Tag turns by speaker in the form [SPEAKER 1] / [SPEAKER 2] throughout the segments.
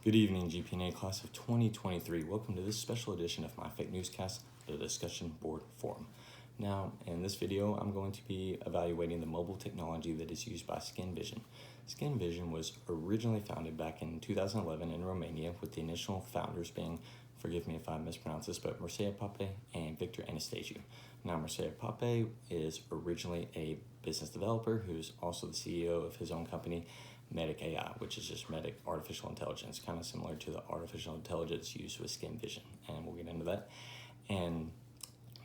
[SPEAKER 1] Good evening, GPNA class of 2023. Welcome to this special edition of my fake newscast, the discussion board forum. Now, in this video, I'm going to be evaluating the mobile technology that is used by Skin Vision. Skin Vision was originally founded back in 2011 in Romania, with the initial founders being, forgive me if I mispronounce this, but Mircea Pape and Victor Anastasiou. Now, Mircea Pape is originally a business developer who's also the CEO of his own company, Medic AI, which is just Medic Artificial Intelligence, kind of similar to the artificial intelligence used with Skin Vision, and we'll get into that. And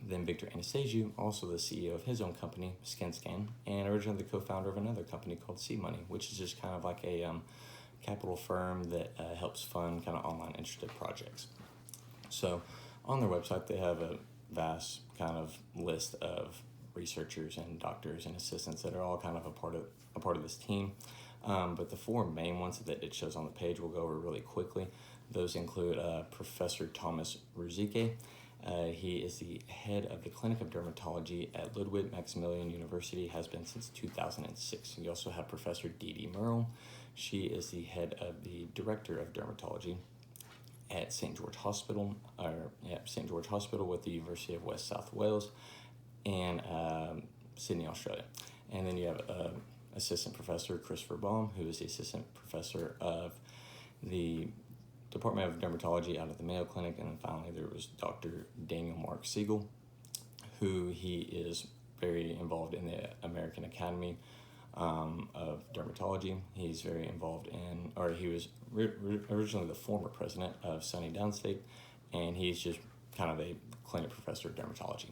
[SPEAKER 1] then Victor Anastasiou, also the CEO of his own company, SkinScan, and originally the co-founder of another company called C-Money, which is just kind of like a capital firm that helps fund kind of online interested projects. So on their website, they have a vast kind of list of researchers and doctors and assistants that are all kind of a part of this team. But the four main ones that it shows on the page we'll go over really quickly. Those include Professor Thomas Ruzicka. He is the head of the Clinic of Dermatology at Ludwig Maximilian University, has been since 2006. You also have Professor Dee Merle. She is the head of the Director of Dermatology at St. George Hospital with the University of West South Wales and Sydney, Australia. And then you have Assistant Professor Christopher Baum, who is the Assistant Professor of the Department of Dermatology out of the Mayo Clinic. And then finally there was Dr. Daniel Mark Siegel, who he is very involved in the American Academy of Dermatology. He's very involved he was originally the former president of Sunny Downstate, and he's just kind of a clinic professor of dermatology.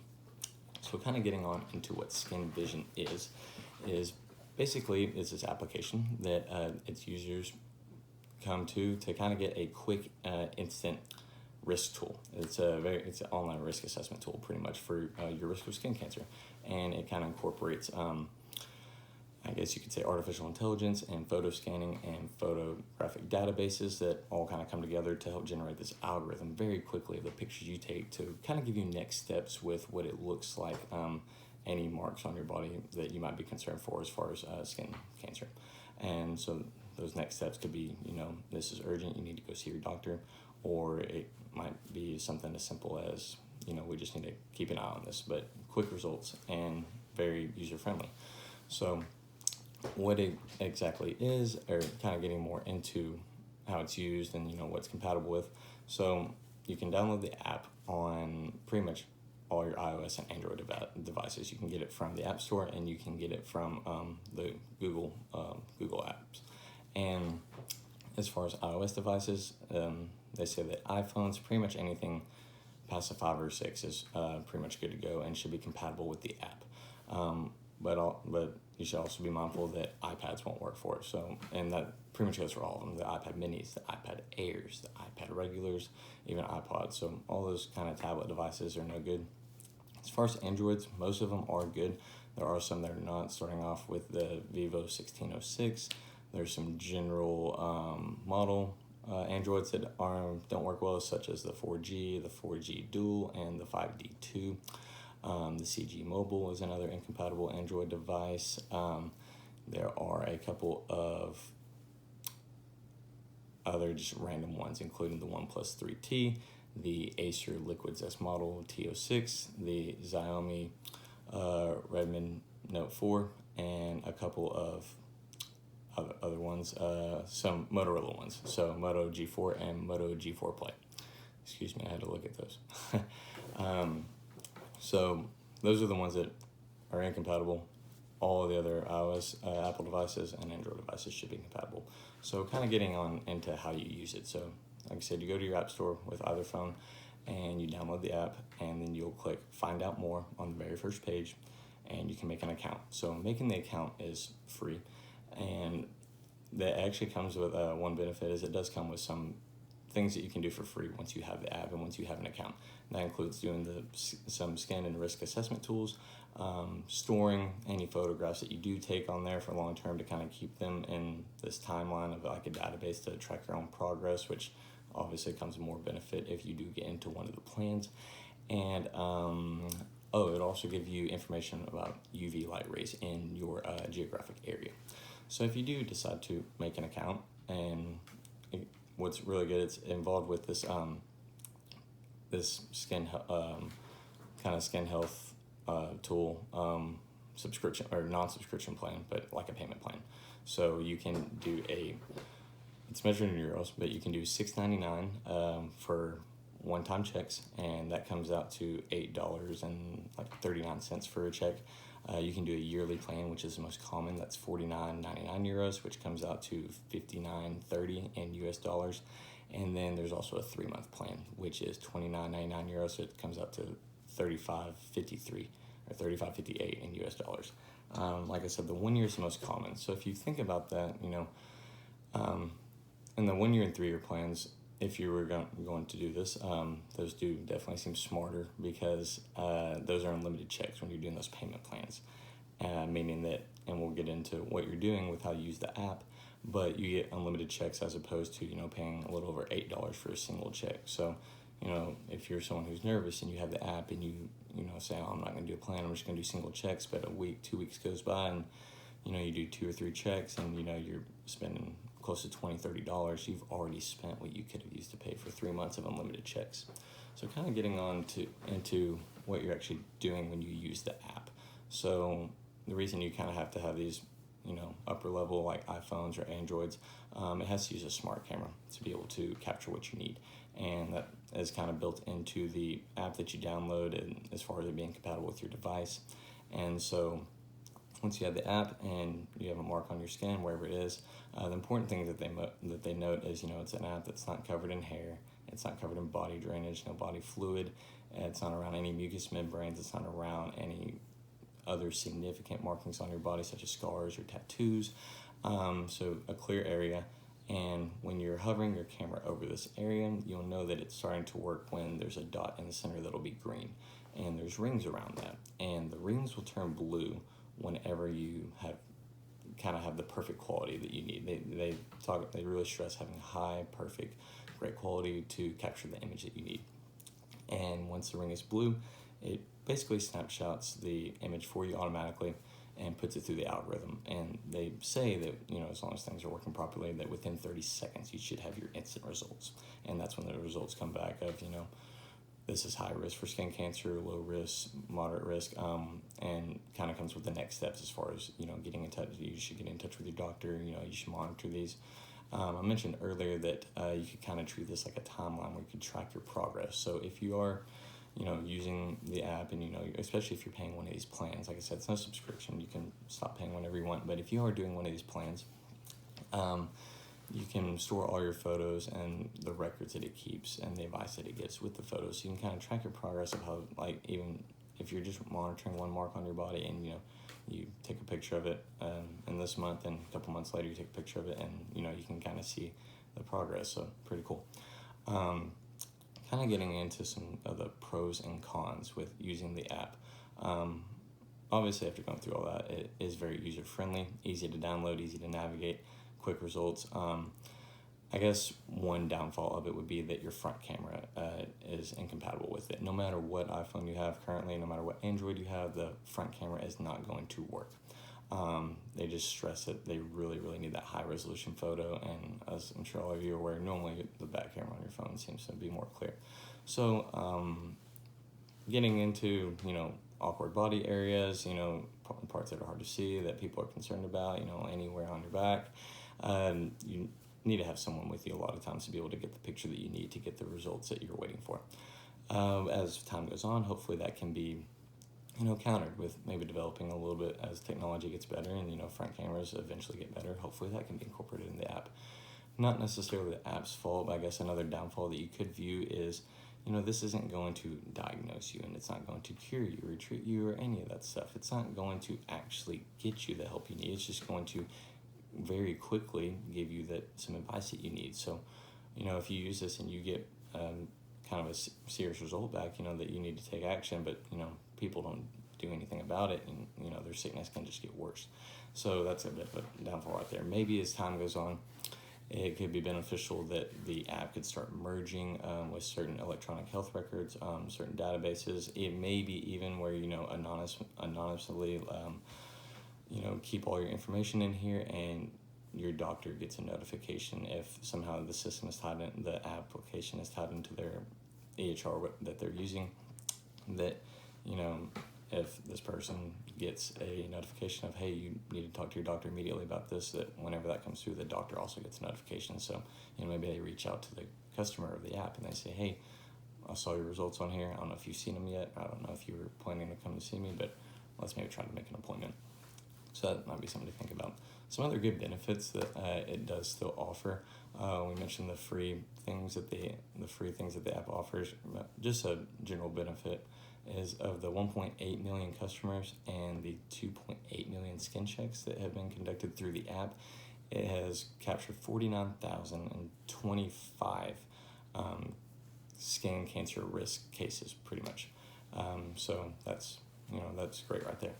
[SPEAKER 1] So kind of getting on into what Skin Vision is basically it's this application that its users come to kind of get a quick instant risk tool. It's an online risk assessment tool pretty much for your risk of skin cancer, and it kind of incorporates I guess you could say artificial intelligence and photo scanning and photographic databases that all kind of come together to help generate this algorithm very quickly of the pictures you take to kind of give you next steps with what it looks like, any marks on your body that you might be concerned for as far as skin cancer. And so those next steps could be, this is urgent, you need to go see your doctor, or it might be something as simple as, we just need to keep an eye on this, but quick results and very user-friendly. So what it exactly is, or kind of getting more into how it's used and what's compatible with. So you can download the app on pretty much all your iOS and Android devices. You can get it from the App Store, and you can get it from the Google apps. And as far as iOS devices, they say that iPhones, pretty much anything past a 5 or 6 is pretty much good to go and should be compatible with the app. But you should also be mindful that iPads won't work for it. So, and that pretty much goes for all of them: the iPad Minis, the iPad Airs, the iPad Regulars, even iPods. So all those kind of tablet devices are no good. As far as Androids, most of them are good. There are some that are not, starting off with the Vivo 1606. There's some general model Androids that don't work well, such as the 4G, the 4G Dual, and the 5D2. The CG Mobile is another incompatible Android device. There are a couple of other just random ones, including the OnePlus 3T, the Acer Liquids S model T06, the Xiaomi Redmi Note 4, and a couple of other ones, some Motorola ones, so Moto G4 and Moto G4 Play. Excuse me, I had to look at those. So those are the ones that are incompatible. All of the other iOS, Apple devices, and Android devices should be compatible. So kind of getting on into how you use it. So like I said, you go to your App Store with either phone, and you download the app, and then you'll click Find Out More on the very first page, and you can make an account. So making the account is free, and that actually comes with one benefit is it does come with some things that you can do for free once you have the app and once you have an account. And that includes doing some skin and risk assessment tools, storing any photographs that you do take on there for long term to kind of keep them in this timeline of like a database to track your own progress, which obviously comes with more benefit if you do get into one of the plans. And it'll also give you information about UV light rays in your geographic area. So if you do decide to make an account and what's really good, it's involved with this this kind of skin health tool subscription or non-subscription plan, but like a payment plan. So you can do it's measured in euros, but you can do $6.99 for one-time checks, and that comes out to $8.39 for a check. You can do a yearly plan, which is the most common. That's €49.99, which comes out to $59.30 in US dollars. And then there's also a 3-month plan, which is €29.99, so it comes out to $35.53 or $35.58 in US dollars. Like I said, the 1 year is the most common. So if you think about that, in the 1 year and 3 year plans, if you were going to do this, those do definitely seem smarter, because those are unlimited checks when you're doing those payment plans, meaning that, and we'll get into what you're doing with how you use the app, but you get unlimited checks as opposed to, paying a little over $8 for a single check. So, if you're someone who's nervous and you have the app and you say, oh, I'm not going to do a plan, I'm just going to do single checks, but a week, 2 weeks goes by and, you do 2 or 3 checks and, you're spending close to $20, $30, you've already spent what you could have used to pay for 3 months of unlimited checks. So kind of getting on into what you're actually doing when you use the app. So the reason you kind of have to have these, upper level like iPhones or Androids, it has to use a smart camera to be able to capture what you need. And that is kind of built into the app that you download, and as far as it being compatible with your device. And so once you have the app and you have a mark on your skin, wherever it is, the important thing that they note is, it's an app that's not covered in hair, it's not covered in body drainage, no body fluid, it's not around any mucous membranes, it's not around any other significant markings on your body, such as scars or tattoos. So a clear area. And when you're hovering your camera over this area, you'll know that it's starting to work when there's a dot in the center that'll be green. And there's rings around that. And the rings will turn blue whenever you have the perfect quality that you need. They really stress having high, perfect, great quality to capture the image that you need. And once the ring is blue, it basically snapshots the image for you automatically and puts it through the algorithm. And they say that, as long as things are working properly, that within 30 seconds you should have your instant results. And that's when the results come back of, this is high risk for skin cancer, low risk, moderate risk, and kind of comes with the next steps as far as, getting in touch. You should get in touch with your doctor, you should monitor these. I mentioned earlier that you could kind of treat this like a timeline where you could track your progress. So if you are, using the app and, especially if you're paying one of these plans, like I said, it's no subscription. You can stop paying whenever you want. But if you are doing one of these plans, you can store all your photos and the records that it keeps and the advice that it gets with the photos. So you can kind of track your progress of how, even if you're just monitoring one mark on your body and, you take a picture of it in this month, and a couple months later you take a picture of it, and, you can kind of see the progress. So pretty cool. Kind of getting into some of the pros and cons with using the app. Obviously, after going through all that, it is very user-friendly, easy to download, easy to navigate, quick results. I guess one downfall of it would be that your front camera is incompatible with it. No matter what iPhone you have currently, no matter what Android you have, the front camera is not going to work. They just stress that they really, really need that high resolution photo, and as I'm sure all of you are aware, normally the back camera on your phone seems to be more clear. So getting into, awkward body areas, parts that are hard to see that people are concerned about, anywhere on your back, you need to have someone with you a lot of times to be able to get the picture that you need to get the results that you're waiting for. As time goes on, hopefully that can be countered with maybe developing a little bit as technology gets better and, front cameras eventually get better. Hopefully that can be incorporated in the app. Not necessarily the app's fault, but I guess another downfall that you could view is, this isn't going to diagnose you, and it's not going to cure you or treat you or any of that stuff. It's not going to actually get you the help you need. It's just going to very quickly give you some advice that you need. So, if you use this and you get kind of a serious result back, that you need to take action, but, people don't do anything about it, and, their sickness can just get worse. So that's a bit of a downfall right there. Maybe as time goes on, it could be beneficial that the app could start merging with certain electronic health records, certain databases. It may be even where, anonymously, keep all your information in here, and your doctor gets a notification if somehow the system is tied in, the application is tied into their EHR that they're using, that, you know, if this person gets a notification of, hey, you need to talk to your doctor immediately about this, that whenever that comes through, the doctor also gets a notification. So, you know, maybe they reach out to the customer of the app and they say, hey, I saw your results on here. I don't know if you've seen them yet. I don't know if you were planning to come to see me, but let's maybe try to make an appointment. So that might be something to think about. Some other good benefits that it does still offer. We mentioned the free things that the app offers. Just a general benefit is of the 1.8 million customers and the 2.8 million skin checks that have been conducted through the app, it has captured 49,025 skin cancer risk cases, pretty much. So that's great right there.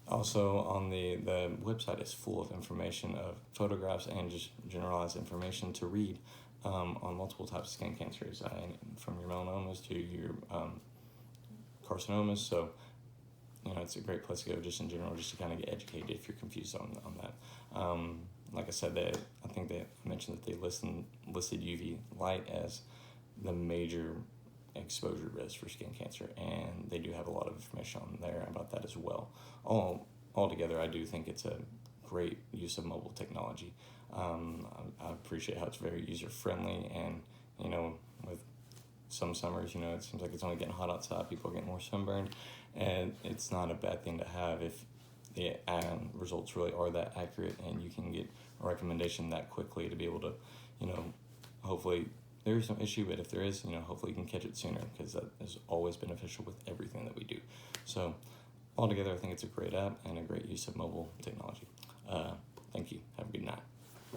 [SPEAKER 1] Also, on the website is full of information of photographs and just generalized information to read on multiple types of skin cancers, from your melanomas to your carcinomas. So, you know, it's a great place to go just in general, just to kind of get educated if you're confused on that. Like I said, I think they mentioned that they listed UV light as the major exposure risk for skin cancer, and they do have a lot of information on there about that as well. Altogether, I do think it's a great use of mobile technology. I appreciate how it's very user-friendly, and, you know, with some summers, you know, it seems like it's only getting hot outside, people are getting more sunburned, and it's not a bad thing to have if the results really are that accurate and you can get a recommendation that quickly to be able to, you know, hopefully there is some issue, but if there is, you know, hopefully you can catch it sooner, because that is always beneficial with everything that we do. So altogether, I think it's a great app and a great use of mobile technology. Thank you. Have a good night.